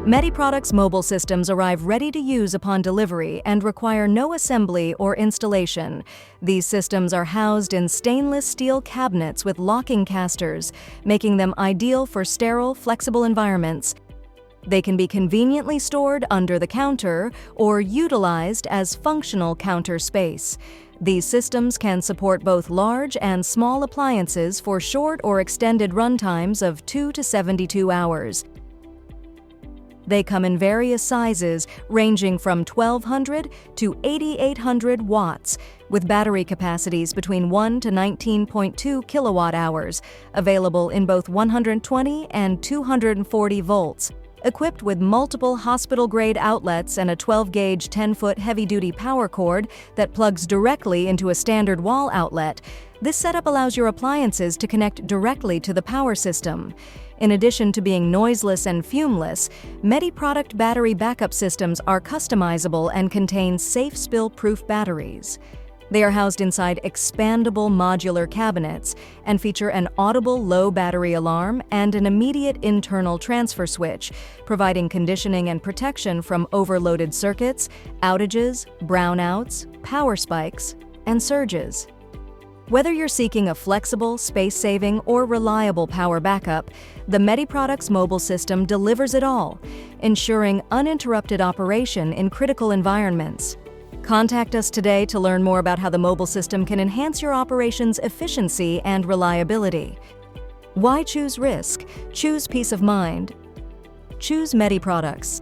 Medi+Products mobile systems arrive ready to use upon delivery and require no assembly or installation. These systems are housed in stainless steel cabinets with locking castors, making them ideal for sterile, flexible environments. They can be conveniently stored under the counter or utilized as functional counter space. These systems can support both large and small appliances for short or extended runtimes of 2 to 72 hours. They come in various sizes, ranging from 1200 to 8800 watts, with battery capacities between 1 to 19.2 kilowatt hours, available in both 120 and 240 volts. Equipped with multiple hospital-grade outlets and a 12-gauge 10-foot heavy-duty power cord that plugs directly into a standard wall outlet, this setup allows your appliances to connect directly to the power system. In addition to being noiseless and fumeless, Medi+Product battery backup systems are customizable and contain safe spill-proof batteries. They are housed inside expandable modular cabinets and feature an audible low battery alarm and an immediate internal transfer switch, providing conditioning and protection from overloaded circuits, outages, brownouts, power spikes, and surges. Whether you're seeking a flexible, space-saving, or reliable power backup, the Medi+Products mobile system delivers it all, ensuring uninterrupted operation in critical environments. Contact us today to learn more about how the mobile system can enhance your operations' efficiency and reliability. Why choose risk? Choose peace of mind. Choose Medi+Products.